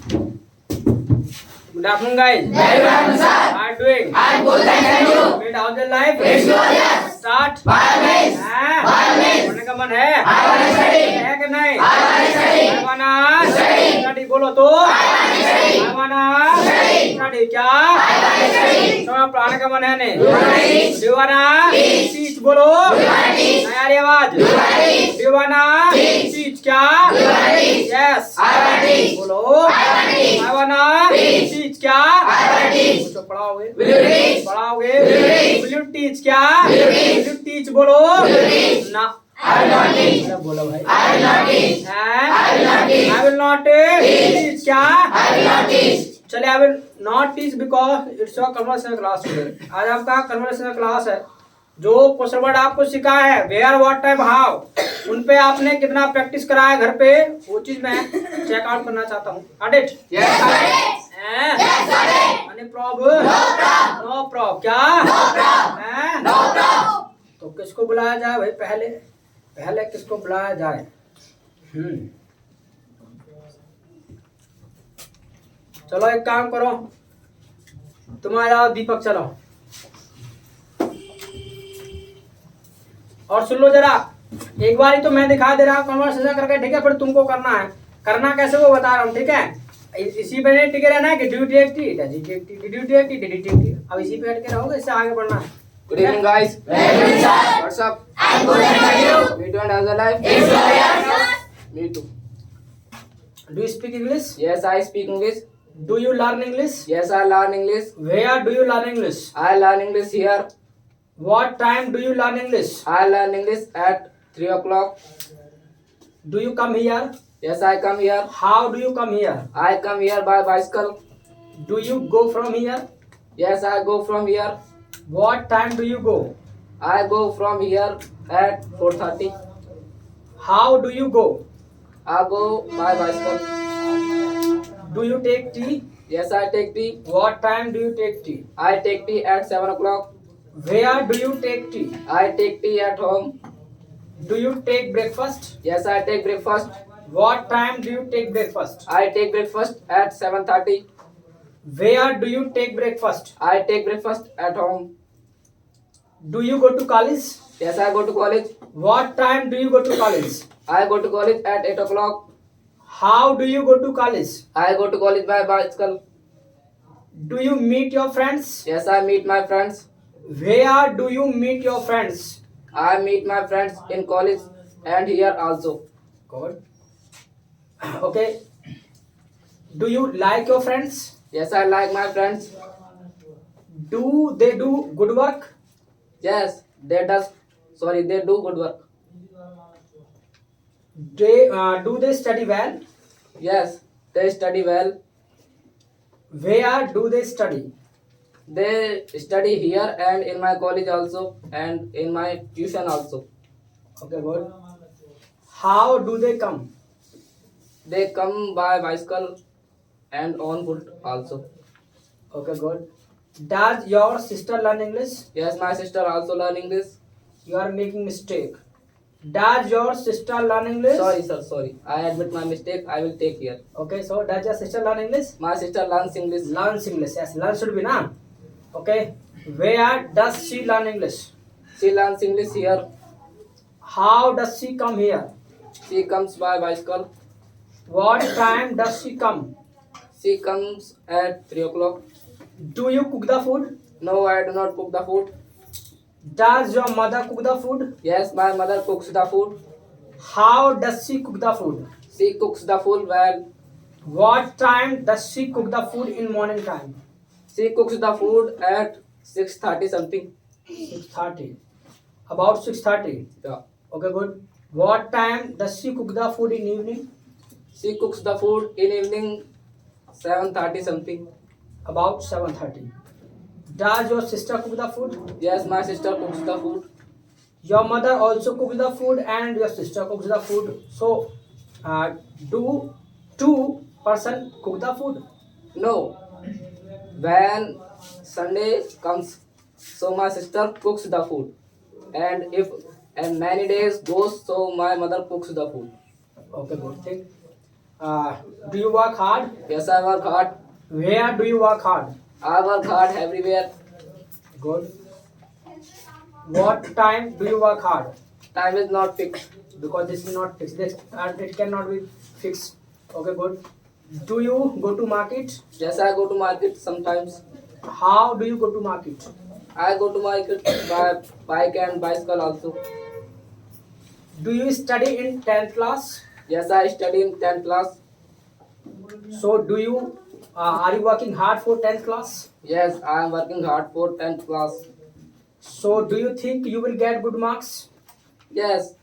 Good afternoon, guys. Very good afternoon, sir. How are you doing? I'm good, thank you. Great. How's your life? It's good, yes. Start. By all means. हाँ? By all means. पढ़ने का मन है? I want to study. है कि नहीं? I want to study. I wanna Study. study. बोलो तो. I want to study. I wanna Study. study. क्या? I want to study. तो पढ़ने का मन है नहीं? Do you wanna teach? Do you wanna Teach. teach? बोलो. Do you wanna teach? नहीं आ रही आवाज. Do you wanna teach? Do you wanna Teach. teach? क्या? Do you wanna teach? Yes. I wanna teach. बोलो. I wanna teach. I wanna Teach. teach. क्या? I wanna teach. पूछो पढ़ाओगे? Will you teach? पढ़ाओगे? Will you teach? Will you teach? क्या? Will you teach? Will you teach? बोलो. Will you teach? ना. I will not teach. बोलो भाई. I will not teach. हैं? I will not teach. I will not teach. क्या? I will not teach. चलिए, I will not teach because it's your conversation class today. आज आपका conversation class है. जो question word आपको सिखा है वेयर, व्हाट, टाइम, हाउ, उन पे आपने कितना प्रैक्टिस करा है घर पे, वो चीज मैं चेक आउट करना चाहता हूँ. Audit? Yes, sir. Yes, sir. Any problem? No problem. No problem. क्या? No problem. हैं? No problem. तो किसको बुलाया जाए भाई? पहले किसको बुलाया जाए? चलो एक काम करो, तुम आ जाओ. दीपक चलो. और सुन लो जरा, एक बार ही तो मैं दिखा दे रहा हूँ कन्वर्सेशन करके, ठीक है? फिर तुमको करना है. करना कैसे वो बता रहा हूँ, ठीक है? इसी पे नहीं टिके रहना है कि ड्यूटी एक्टी ड्यूटी. अब इसी पे हट के रहोगे, इससे आगे बढ़ना है. Good evening, guys. Very good, sir. What's up? I'm good, thank you. Me too, and how's your life? It's good, yes. Me too. Do you speak English? Yes, I speak English. Do you learn English? Yes, I learn English. Where do you learn English? I learn English here. What time do you learn English? I learn English at 3 o'clock. Do you come here? Yes, I come here. How do you come here? I come here by bicycle. Do you go from here? Yes, I go from here. What time do you go? I go from here at 4:30. How do you go? I go by bicycle. Do you take tea? Yes, I take tea. What time do you take tea? I take tea at 7 o'clock. Where do you take tea? I take tea at home. Do you take breakfast? Yes, I take breakfast. What time do you take breakfast? I take breakfast at 7:30. Where do you take breakfast? I take breakfast at home. Do you go to college? Yes, I go to college. What time do you go to college? I go to college at 8 o'clock. How do you go to college? I go to college by bicycle. Do you meet your friends? Yes, I meet my friends. Where do you meet your friends? I meet my friends in college and here also. Good. Okay. Do you like your friends? Yes, I like my friends. Do they do good work? Yes, they do good work. Do they study well? Yes, they study well. Where do they study? They study here and in my college also and in my tuition also. Okay, good. How do they come? They come by bicycle and on foot also. Okay, good. Does your sister learn English? Yes, my sister also learn English. You are making mistake. Does your sister learn English? Sorry, sir, sorry. I admit my mistake. I will take here. Okay, so does your sister learn English? My sister learns English. Learns English. Yes, learn should be na. Okay. Where does she learn English? She learns English here. How does she come here? She comes by bicycle. What time does she come? She comes at 3 o'clock. Do you cook the food? No, I do not cook the food. Does your mother cook the food? Yes, my mother cooks the food. How does she cook the food? She cooks the food well. What time does she cook the food in morning time? She cooks the food at 6:30 something. 6:30. About 6:30. Yeah. Okay, good. What time does she cook the food in evening? She cooks the food in evening 7:30 something. About 7:30. Does your sister cook the food? Yes, my sister cooks the food. Your mother also cooks the food and your sister cooks the food. So, do two person cook the food? No. When Sunday comes, so my sister cooks the food. And many days goes, so my mother cooks the food. Okay, good thing. Do you work hard? Yes, I work hard. Where do you work hard? I work hard everywhere. Good. What time do you work hard? Time is not fixed. Because this is not fixed. It cannot be fixed. Okay, good. Do you go to market? Yes, I go to market sometimes. How do you go to market? I go to market by bike and bicycle also. Do you study in 10th class? Yes, I study in 10th class. So are you working hard for 10th class? Yes, I am working hard for 10th class. So do you think you will get good marks? Yes.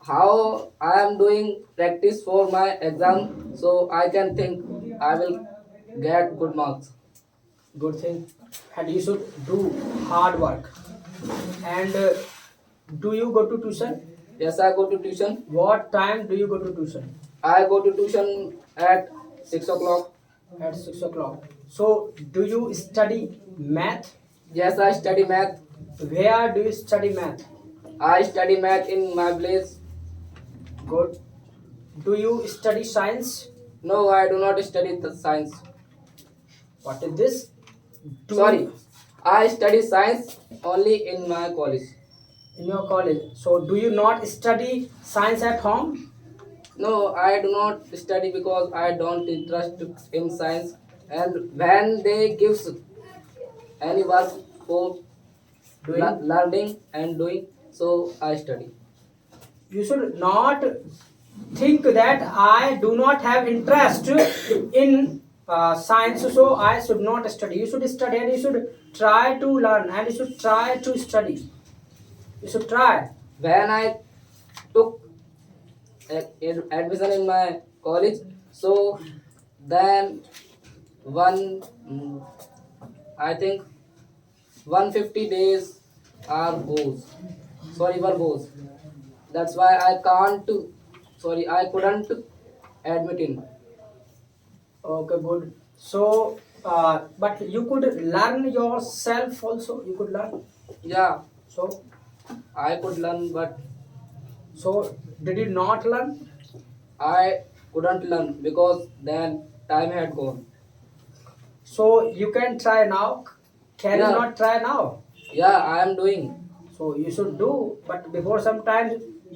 How I am doing practice for my exam, so I can think I will get good marks. Good thing. And you should do hard work. And do you go to tuition? Yes, I go to tuition. What time do you go to tuition? I go to tuition at 6 o'clock. At 6 o'clock. So do you study math? Yes, I study math. Where do you study math? I study math in my place. Good. Do you study science? No, I do not study the science. What is this? Sorry, I study science only in my college. In your college. So do you not study science at home? No, I do not study because I don't interest in science. And when they gives any work for learning and doing, so I study. You should not think that I do not have interest in science, so I should not study. You should study and you should try to learn and you should try to study. You should try. When I took admission in my college, so then I think 150 days were goes. That's why I couldn't admit in. Okay, good. So, but you could learn yourself also. You could learn. Yeah, So, I could learn, but so did you not learn? I couldn't learn because then time had gone. So you can try now. Can you Yeah. not try now? Yeah, I am doing. So you should do. But before some time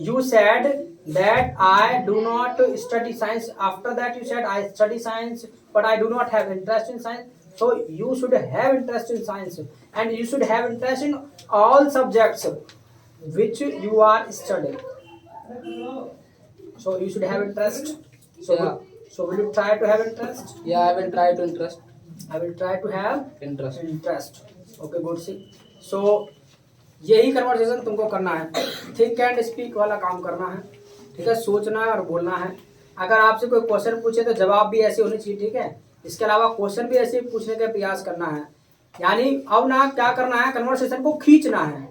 you said that I do not study science. After that you said I study science, but I do not have interest in science. So you should have interest in science, and you should have interest in all subjects which you are studying. So you should have interest. So Yeah. so will you try to have interest? Yeah, I will try to interest. I will try to have Interest. Interest okay good see so यही conversation तुमको करना है think and speak वाला काम करना है ठीक है सोचना है और बोलना है अगर आपसे कोई क्वेश्चन पूछे तो जवाब भी ऐसे होने चाहिए ठीक है इसके अलावा क्वेश्चन भी ऐसे पूछने का प्रयास करना है यानी अब ना क्या करना है कन्वर्सेशन को खींचना है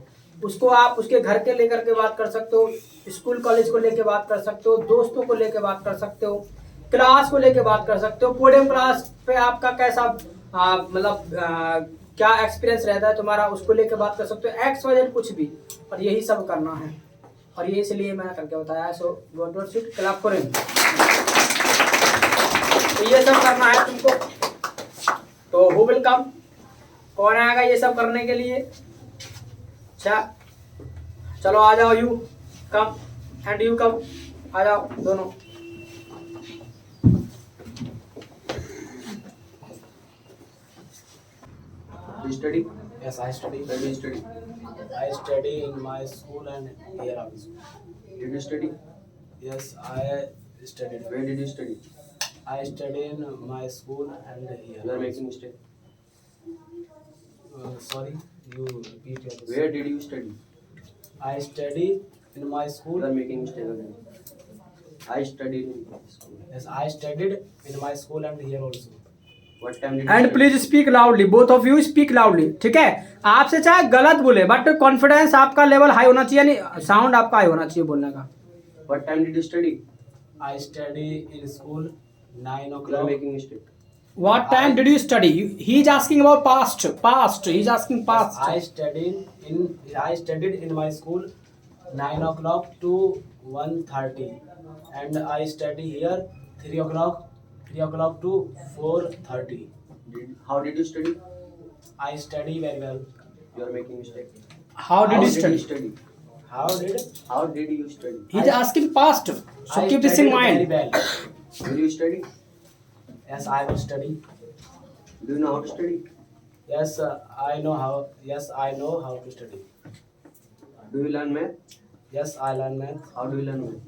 उसको आप उसके घर के लेकर के बात कर सकते हो स्कूल कॉलेज को लेकर बात कर सकते हो दोस्तों को लेकर बात कर सकते हो क्लास को लेके बात कर सकते हो पोडियम क्लास पे आपका कैसा मतलब क्या एक्सपीरियंस रहता है तुम्हारा उसको लेके बात कर सकते हो एक्स वाई कुछ भी और यही सब करना है और ये इसलिए मैंने करके बताया so go to seat clap for him तो ये सब करना है तुमको तो हु विल कम कौन आएगा ये सब करने के लिए अच्छा चलो आ जाओ you come and you come आ जाओ दोनों Do you study? Yes, I study. Where do you study? I study in my school and here also. Did you study? Yes, I studied. Where did you study? I study in my school and here. You are making mistake. Sorry, you repeat your question. Where did you study? I study in my You school. are making mistake again. I studied in school. Yes, I studied in my school and here also. What time did you and study? Please speak loudly both of you speak loudly ठीक है आपसे चाहे गलत बोले but confidence आपका level high होना चाहिए यानी साउंड आपका हाई होना चाहिए बोलने का What time did you study? I study in school 9 You are o'clock. making mistake. What time did you study he is asking about past he is asking I past studied in my school 9 o'clock to 1:30 and I study here 3 o'clock to 4:30. How did you study? I study very well. You are making mistake. How did you study? How did How did you study? He's asking past. So I keep this in studied mind. very well. Will you study? Yes, I will study. Do you know how to study? Yes, I know how. Yes, I know how to study. Do you learn math? Yes, I learn math. How do you learn math?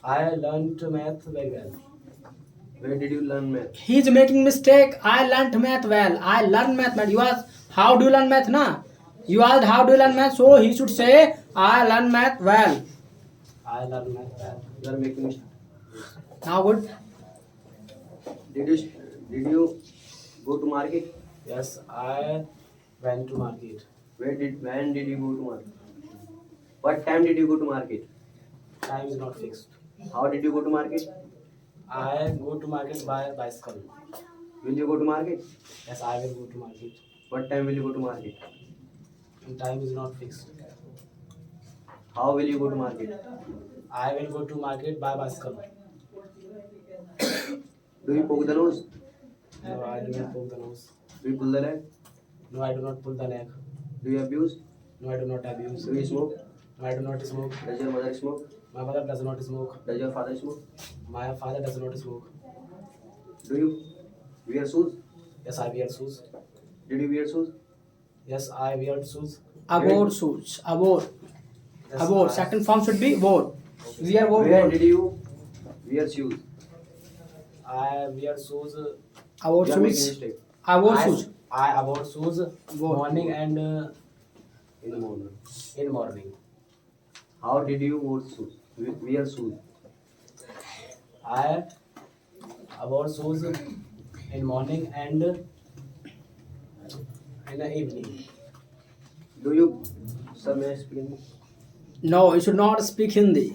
I learned math very well. Where did you learn math? He's making mistake. I learnt math well. I learn math. You ask how do you learn math, na? You asked how do you learn math, so he should say I learn math well. I learn math well. You are making mistake. Now good. Did you go to market? Yes, I went to market. When did you go to market? What time did you go to market? Time is not fixed. How did you go to market? I go to market by bicycle. Will you go to market? Yes, I will go to market. What time will you go to market? And time is not fixed. How will you go to market? I will go to market by bicycle. Do you poke the nose? No, I do not pull the nose. Do you pull the leg? No, I do not pull the leg. Do you abuse? No, I do not abuse. Do you smoke? No, I do not smoke. Does your mother smoke? My mother does not smoke. Does your father smoke? My father does not smoke. Do you wear shoes? Yes, I wear shoes. Did you wear shoes? Yes, I wear shoes. Abort shoes. Abort. Yes, Abort. I- Second form should be abort. We are abort. Where did you wear shoes? I wear shoes. Abort You are making shoes. mistake. Abort I- shoes. I about shoes morning and In the morning. in morning. How did you wear shoes? I about shoes in morning and in the evening. Do you, sir, may I speak Hindi? No, you should not speak Hindi.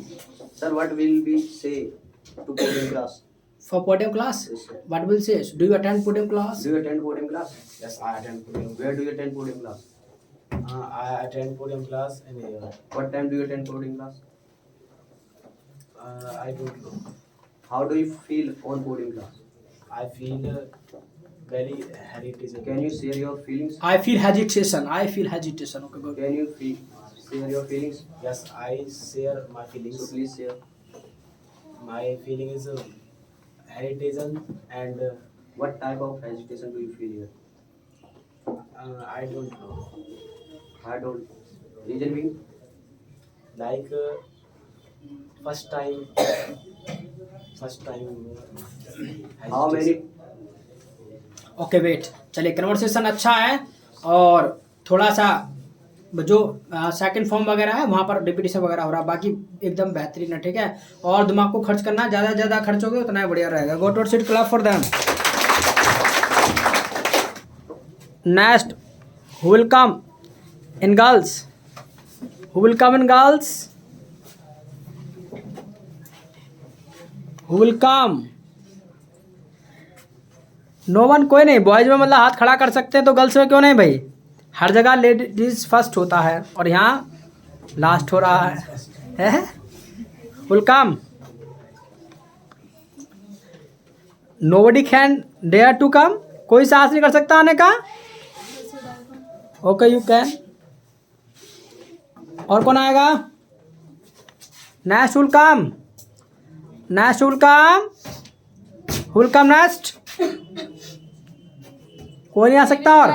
Sir, what will we say to podium class? For podium class, Yes, sir. what will say? Do you attend podium class? Do you attend podium class? Yes, I attend podium. Where do you attend podium class? I attend podium class in here. What time do you attend podium class? I don't know. How do you feel on podium class? I feel very heritage. Can you share your feelings? I feel hesitation. I feel hesitation. Okay, good. Can you share your feelings? Yes, I share my So feelings. please share. My feeling is heritage and What type of hesitation do you feel here? I don't know. I don't. Reason being? Like first time. How many? Okay wait, चलिए conversation अच्छा है और थोड़ा सा जो second form वगैरह है वहाँ पर रिपीटिशन वगैरह हो रहा है, बाकी एकदम बेहतरीन है, ठीक है। और दिमाग को खर्च करना, ज़्यादा से ज़्यादा खर्च होगे उतना ही बढ़िया रहेगा। Go to seat, clap for them. Next, who will come in girls? Who will come in girls? Who will come? No one, कोई नहीं। बॉयज में मतलब हाथ खड़ा कर सकते हैं तो गर्ल्स में क्यों नहीं भाई? हर जगह लेडीज फर्स्ट होता है और यहाँ लास्ट हो रहा है। Will come? Nobody can dare to come? कोई साहस नहीं कर सकता आने का? Okay, you can. और कौन आएगा? Next will come. Next will come. Will come next. कोई नहीं आ सकता और?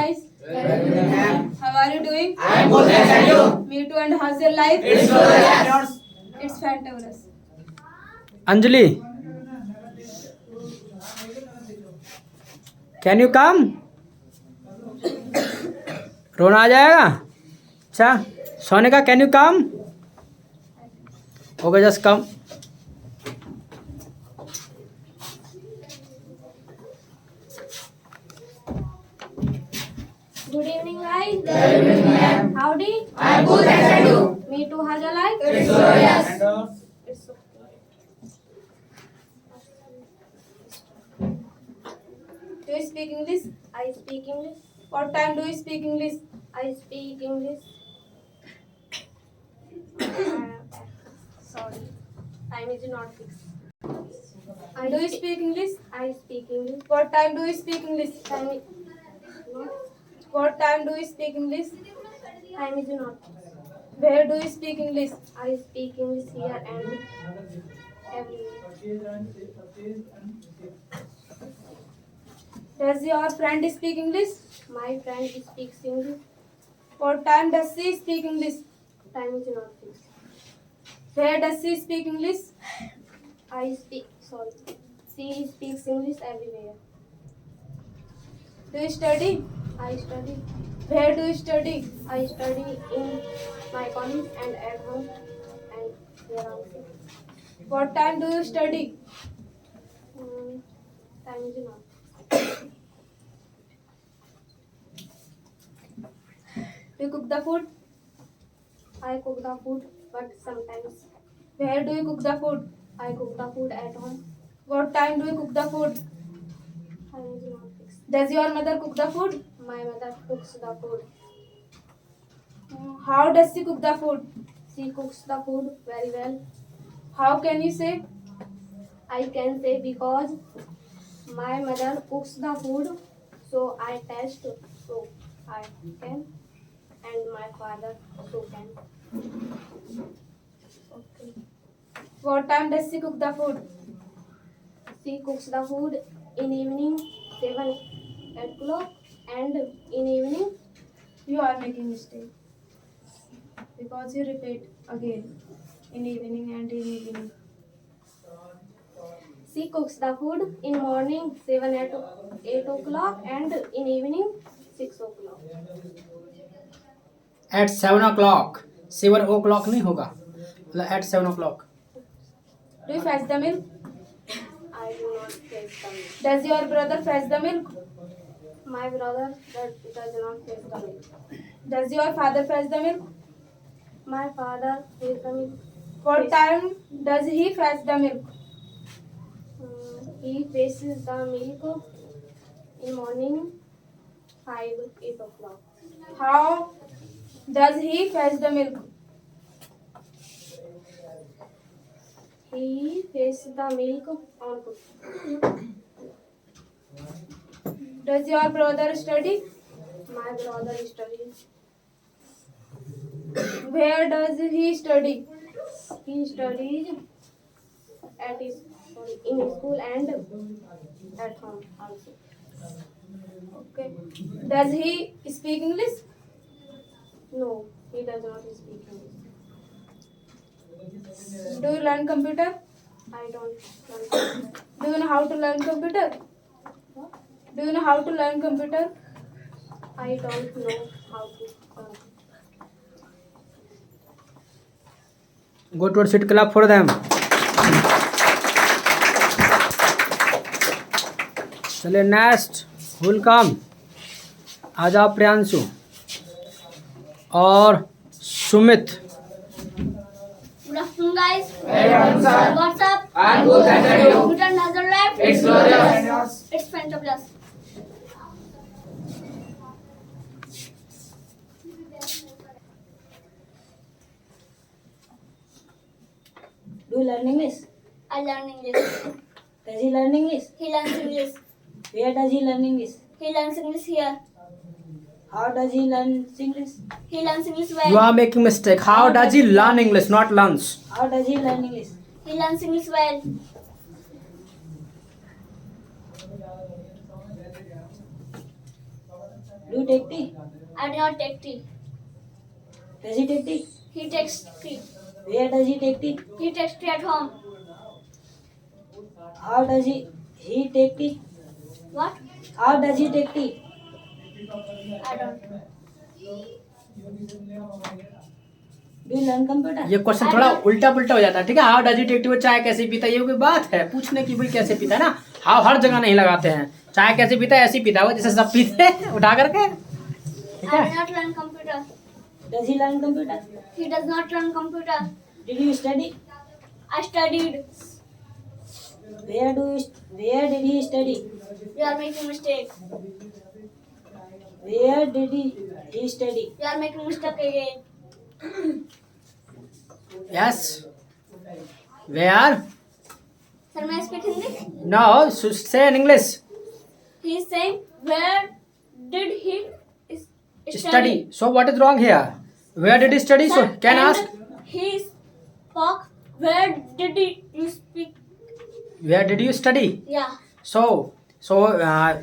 How are you doing? I'm good, thanks, and you? Me too. And how's your life? It's good, yes. It's fantabulous. Anjali, can you come? रोना आ जाएगा। अच्छा, सोने का can you come? Okay, just come. Good evening, guys. Good evening, ma'am. Howdy. I'm good, thanks, and you? Me too. How's your life? It's good, yes. It's okay. Do you speak English? I speak English. What time do you speak English? I speak English. Sorry, time is not fixed. Do you speak English? I speak English. What time do you speak English? Time is What time do you speak English? Time is not. Where do you speak English? I speak English here and everywhere. Does your friend speak English? My friend speaks English. What time does she speak English? Time is not fixed. Where does she speak English? She speaks English everywhere. Do you study? I study. Where do you study? I study in my college and at home and here also. What time do you study? Time is not. Do you cook the food? I cook the food, but sometimes. Where do you cook the food? I cook the food at home. What time do you cook the food? Time is not fixed. Does your mother cook the food? My mother cooks the food. How does she cook the food? She cooks the food very well. How can you say? I can say because my mother cooks the food, so I taste, so I can, and my father also can. Okay. What time does she cook the food? She cooks the food in evening 7 o'clock and in evening. You are making mistake because you repeat again in evening and in evening. She cooks the food in morning 8 o'clock and in evening 6 o'clock. At 7 o'clock. 7 o'clock नहीं होगा, मतलब at 7 o'clock. Do you fetch the milk? I do not fetch the milk. Does your brother fetch the milk? My brother does not fetch the milk. Does your father fetch the milk? My father fetch the milk. What time does he fetch the milk? He fetches the milk in morning 8 o'clock. How does he fetch the milk? He fetches the milk on foot. Does your brother study? My brother studies. Where does he study? He studies in school and at home also. Okay. Does he speak English? No, he does not speak English. Do you learn computer? I don't learn computer. Do you know how to learn computer? Do you know how to learn computer? I don't know how to learn. Go to sit, clap for them. चलिए next will कम. आ जाओ प्रियांशु और Sumit. Good afternoon, guys. Hey, sir. What's up? I'm good, thank you. Good and other left. It's glorious. It's fantabulous. Do you learn English? I learn English. Does he learn English? He learns English. Where does he learn English? He learns English here. How does he learn English? He learns English You well. are making mistake. How does he learn English, not learns? How does he learn English? He learns English well. Do you take tea? I do not take tea. Does he take tea? He takes tea. Where does he take tea? He takes tea at home. How does he take tea? What? How does he take tea? I don't know. Do you learn computer? ये question थोड़ा उल्टा पुल्टा हो जाता है, ठीक है. How does he take tea, वो चाय कैसे पीता है, ये कोई बात है पूछने की. भाई कैसे पीता है ना, हाउ हर जगह नहीं लगाते हैं. चाय कैसे पीता है, ऐसे ही पीता है वो जैसे सब पीते हैं उठा करके, ठीक I है. do not learn computer. Does he learn computer? He does not learn computer. Did you study? I studied. Where did he study? You are making mistake. Where did he study? You are making mistake again. Yes where Sir, may I speak Hindi? No, say in English. He is saying, where did he Study. So what is wrong here? Where did he study? So Sir, can I and ask? He spoke, where did you speak? Where did you study? Yeah. So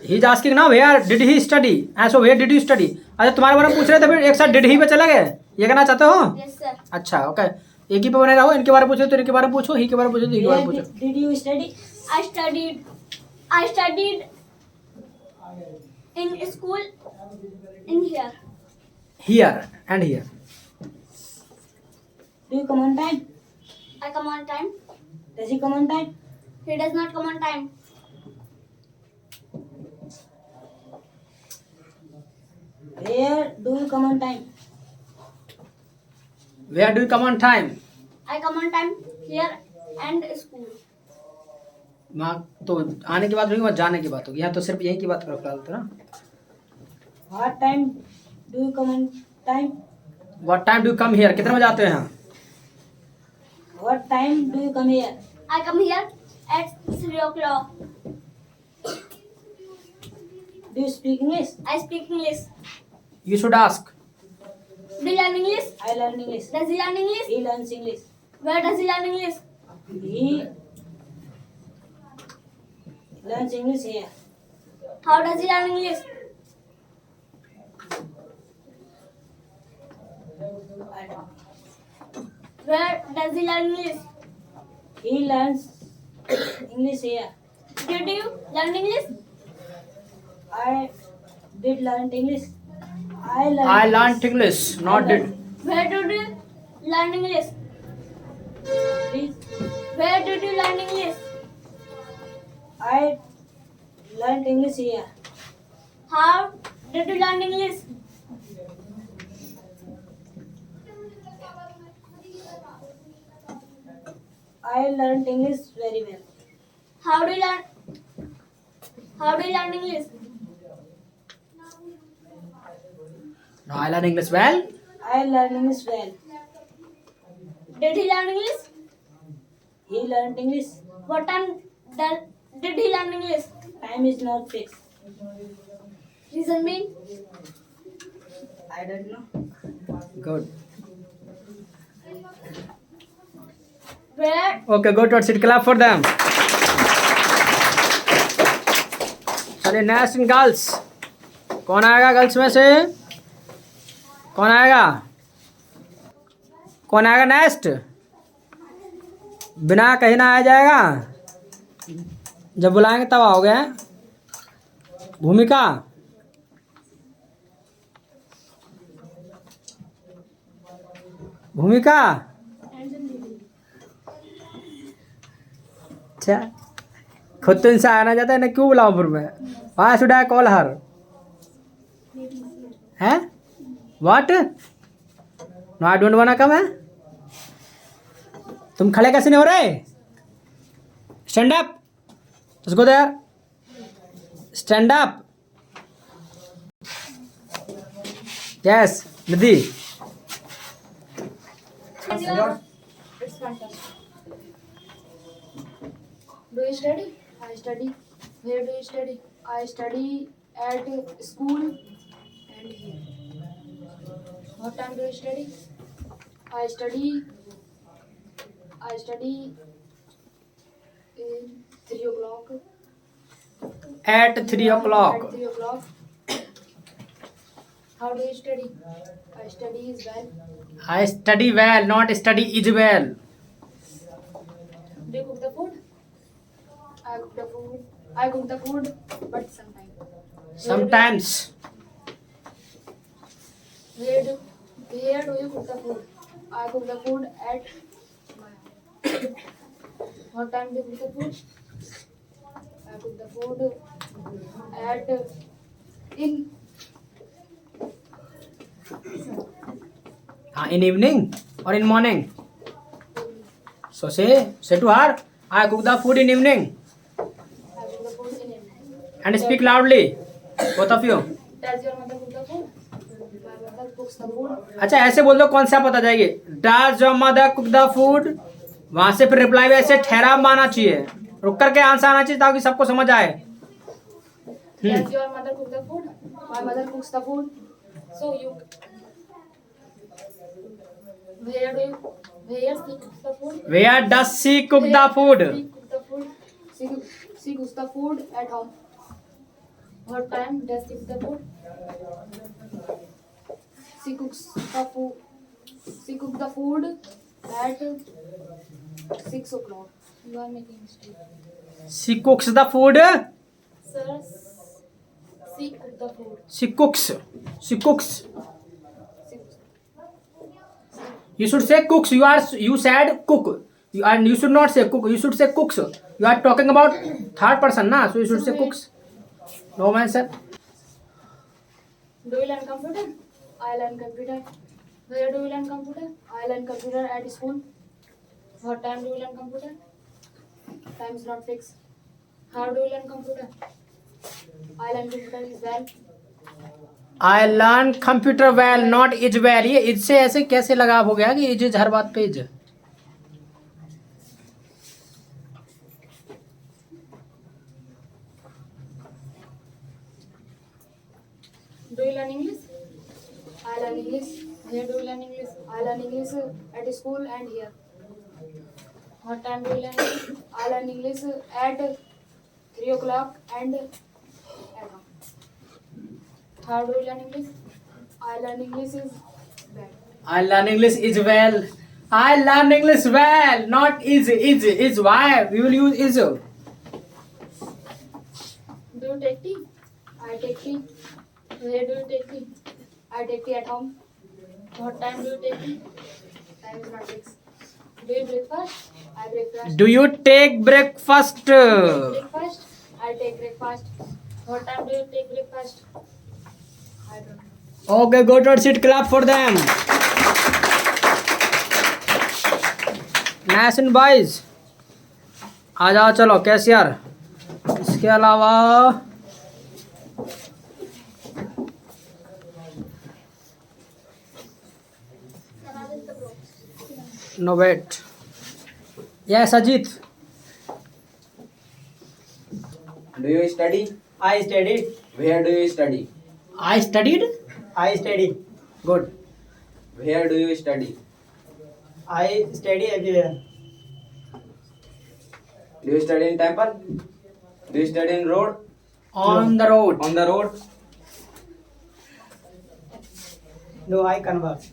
he's asking now where did he study? So where did you study? अच्छा तुम्हारे बारे में पूछ रहे थे फिर एक साथ डिड ही पे चला गए, ये कहना चाहते हो? Yes, sir. अच्छा ओके, एक ही पे बने रहो, इनके बारे में पूछो तो इनके बारे में पूछो, ही के बारे में पूछो तो ही के बारे में Where पूछो. did you study? I studied in school in here. Here and here. Do you come on time? I come on time. Does he come on time? He does not come on time. Where do you come on time? Where do you come on time? I come on time here and school. वहाँ तो आने की बात होगी, वहाँ जाने की बात होगी, यहाँ तो सिर्फ यही की बात करो फिलहाल तो ना. What time do you come on time? What time do you come here? कितने बजे आते हो यहाँ? What time do you come here? I come here at 3 o'clock. Do you speak English? I speak English. You should ask. Do you learn English? I learn English. Does he learn English? He learns English. Where does he learn English? He learns English here. How does he learn English? I don't. Where does he learn English? He learns English here. Did you learn English? I did learn English. I learned English, not did. Where did you learn English? Please. Where did you learn English? I learned English here. How did you learn English? I learned English very well. How do you learn? How do you learn English? No, I learn English well. I learned English well. Did he learn English? He learned English. What time did he learn English? Time is not fixed. Reason being? I don't know. Good. Where? Okay, go to sit. Clap for them. चलिए next in girls. कौन आएगा girls में से? कौन आएगा? कौन आएगा next? बिना कहीं ना आ जाएगा, जब बुलाएंगे तब आओगे. भूमिका. भूमिका. अच्छा, खुद तो इनसे आना चाहता है ना, क्यों बुलाऊं फिर मैं? Why should I call her? हैं? What? No, I don't wanna come है? तुम खड़े कैसे नहीं हो रहे? Stand up. Let's go there. Stand up. Yes, Nidhi. It's fantastic. Do you study? I study. Where do you study? I study at school and here. What time do you study? I study in 3 o'clock. At 3 o'clock. At 3 o'clock. How do you study? I study is well. I study well, not study is well. Do you cook the food? I cook the food, but sometimes. Sometimes. Where do you cook the food? I cook the food at my house. What time do you cook the food? I cook the food In evening or in morning? So say to her, I cook the food in evening. I cook the food in evening. And speak loudly, both of you. Does your mother cook the food? My mother cooks the food. अच्छा ऐसे बोल दो, कौन सा पता जाएगी. Does your mother cook the food? वहां से फिर रिप्लाई में ऐसे ठहराव माना चाहिए. रुक करके आंसर आना चाहिए ताकि सबको समझ आए. Does your mother cook the food? My mother cooks the food. So you. Where she cooks the food? Where does she cook the food? She cook the food. She cooks the food at home. What time does she cook the food? She cooks the food. She cooks the food at 6 o'clock. You are making mistake. She cooks the food. Sir, she cook the food. She cooks. She cooks. You should say cooks. You said cook. And you should not say cook. You should say cooks. You are talking about third person, na? So you should say cooks. No answer. Do you learn computer? I learn computer. Where do you learn computer? I learn computer at school. What time do you learn computer? Time is not fixed. How do you learn computer? I learn computer is well. I learn computer well, not is well. ये इससे ऐसे कैसे लगाव हो गया कि is हर बात पे is. Do you learn English? I learn English. Where do you learn English? I learn English at school and here. What time do you learn English? I learn English at 3 o'clock and at home. How do you learn English? I learn English is bad. I learn English is well. I learn English well, not is. Is why we will use is. Do you take tea? I take tea. Where do you take tea? I take tea at home. What time do you take tea? Time is not fixed. Do you breakfast? I breakfast. Do you take breakfast? Breakfast? I take breakfast. What time do you take breakfast? I don't know. Okay, go to sit. Clap for them. Nice and boys. आ जाओ चलो cashier. इसके अलावा no wait. Yes, Ajit. Do you study? I studied. Where do you study? I studied. I study. Good. Where do you study? I study everywhere. Do you study in temple? Do you study in road? On the road. On the road? No, I converse.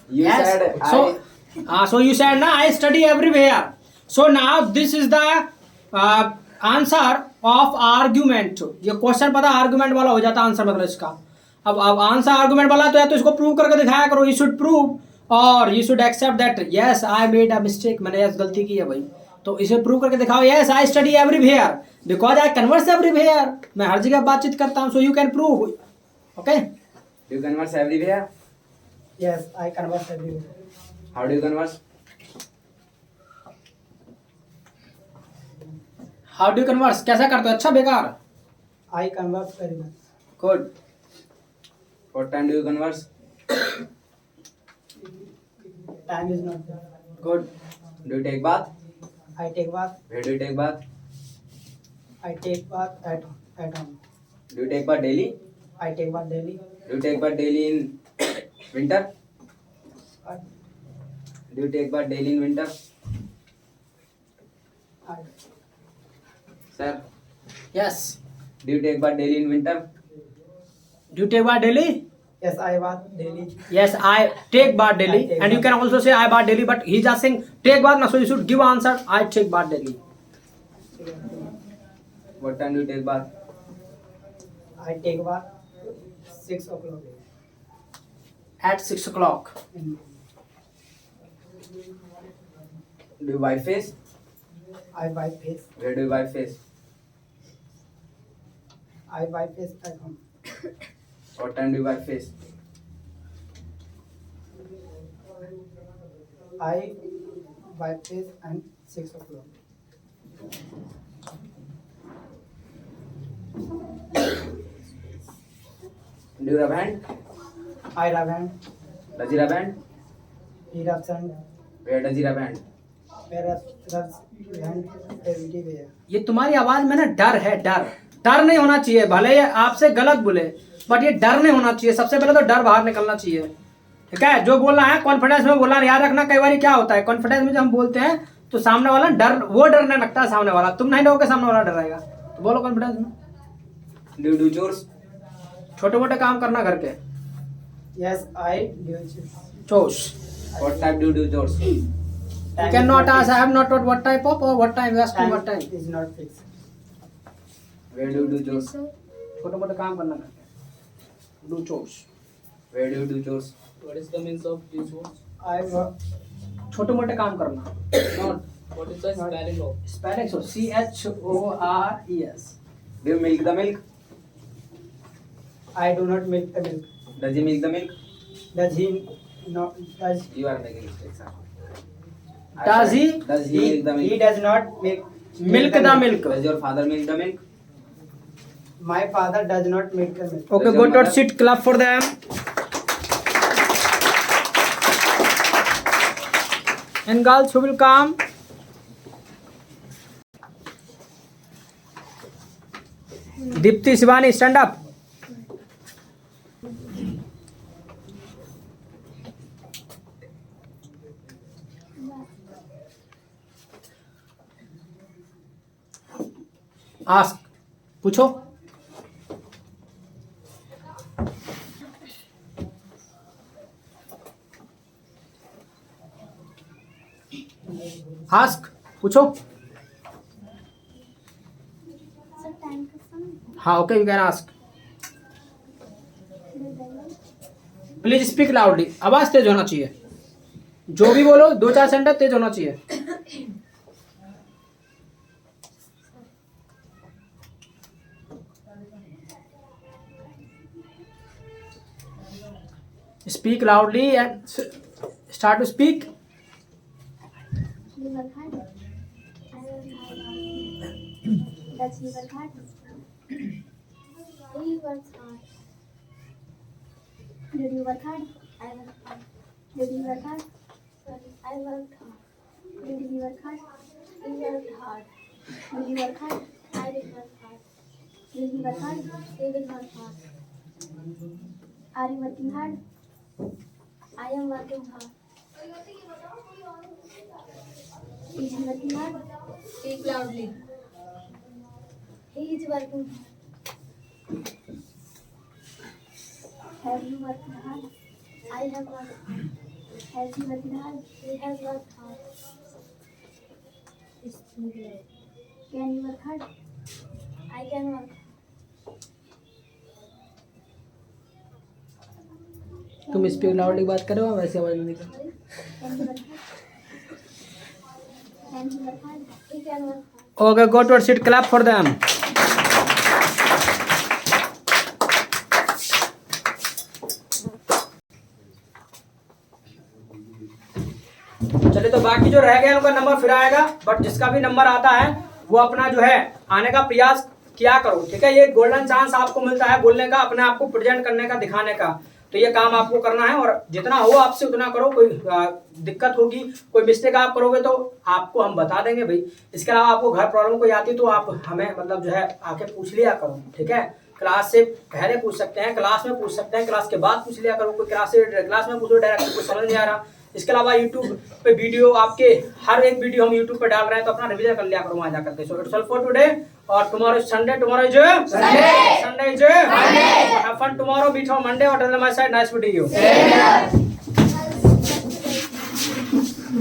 You Yes. said So you said na I study everywhere. So now this is the answer of argument. ये question पता argument वाला हो जाता answer मतलब इसका. अब answer argument वाला तो या तो इसको प्रूव करके दिखाया करो. यू शुड प्रूव और you should accept that yes I made a mistake. मैंने यस गलती की है भाई. तो इसे प्रूव करके दिखाओ. Yes I study everywhere because I converse everywhere. मैं हर जगह बातचीत करता हूँ. So you can prove. Okay. you converse everywhere? Yes, I converse everywhere. How do you converse? How do converse कैसा करते हो. अच्छा बेकार. I converse very much. Good. What time do you converse? Time is not there. Good. Do you take bath? I take bath. Where do you take bath? I take bath at home. Do you take bath daily? I take bath daily. Do you take bath daily in winter? I, Do you take bath daily in winter? I, Sir, yes. do you take bath daily in winter? Do take bath daily. yes, I bath daily. Yes, I take bath daily, I take and you bath. can also say I bath daily. But he's just saying take bath, now so you should give answer. I take bath daily. What time do you take bath? I take bath 6 o'clock. At 6 o'clock. In, Do you wipe face? I wipe face. Where do you wipe face? I wipe face at home. What time do you wipe face? I wipe face and 6 o'clock. Do you rub hand? I rub hand. Does he rub hand? He rubs hand. Where does he rub hand? whereas rubs behind everywhere. ये तुम्हारी आवाज में ना डर है, डर नहीं होना चाहिए। भले ये आपसे गलत बोले बट ये डर नहीं होना चाहिए। सबसे पहले तो डर बाहर निकलना चाहिए, ठीक है। जो बोलना है कॉन्फिडेंस में बोलना। याद रखना कई बार क्या होता है कॉन्फिडेंस में जब हम बोलते हैं तो सामने वाला डरने लगता है सामने वाला। तुम नहीं डरोगे, सामने वाला डरेगा। तो बोलो कॉन्फिडेंस में। Do you do chores? छोटे मोटे काम करना घर के। Yes, I do. चोश। What type do you do chores? You cannot ask. I have not taught what type of or what time. You ask me what time. Is not fixed. Where do you do chores? छोटे मोटे काम करना घर के। Do chores। Where do you do chores? What is the means of these words? I work. छोटे मोटे काम करना। Not. What is the spelling of? Spelling so CHORES। Do you milk the milk? I do not milk the milk. Does he milk the milk? Does he not? Does You are making mistakes. Huh? Does he Does he milk the he milk? does not milk the milk? Does your father milk the milk? My father does not milk the milk. Okay, go to sit. Clap for them. And girls who will come. Dipti, Shivani, stand up. Ask. पूछो। Ask. पूछो। हाँ, okay, you can ask. Please speak loudly. आवाज तेज होना चाहिए। जो भी बोलो 2-4 sentence तेज होना चाहिए। Speak loudly and start to speak. You work hard. I work hard. Does he work hard? He works hard. Did you work hard? I work hard. Did you work hard? Sorry, I worked hard. Did he work hard? He worked hard. Did you work hard? I did work hard. Did he work hard? He did work hard. Are you working hard? I am working hard. Is he working hard? Speak loudly. He is working hard. Have you worked hard? I have worked hard. Has he worked hard? He has worked hard. Can you work hard? I can work. तुम speak loudly बात करो, वैसे आवाज नहीं निकल। Can you work hard? Can he work hard? He can work hard. Okay, go to sit. Clap for them. चलिए, तो बाकी जो रह गए उनका नंबर फिर आएगा, बट जिसका भी नंबर आता है वो अपना जो है आने का प्रयास किया करो, ठीक है। ये गोल्डन चांस आपको मिलता है बोलने का, अपने आप को प्रेजेंट करने का, दिखाने का। तो ये काम आपको करना है और जितना हो आपसे उतना करो। कोई दिक्कत होगी, कोई मिस्टेक आप करोगे तो आपको हम बता देंगे भाई। इसके अलावा आपको घर प्रॉब्लम कोई आती तो आप हमें मतलब जो है आके पूछ लिया करो, ठीक है। क्लास से पहले पूछ सकते हैं, क्लास में पूछ सकते हैं, क्लास के बाद पूछ लिया करो। कोई क्लास में पूछो डायरेक्ट, कुछ समझ नहीं आ रहा। इसके अलावा यूट्यूब पे वीडियो आपके हर एक वीडियो हम यूट्यूब पे डाल रहे हैं, तो अपना रिवीजन कर लिया करो वहां जाकर के। So it's all for today और tomorrow Sunday, tomorrow is Sunday is have fun tomorrow, meet on Monday और tell my side nice meeting you.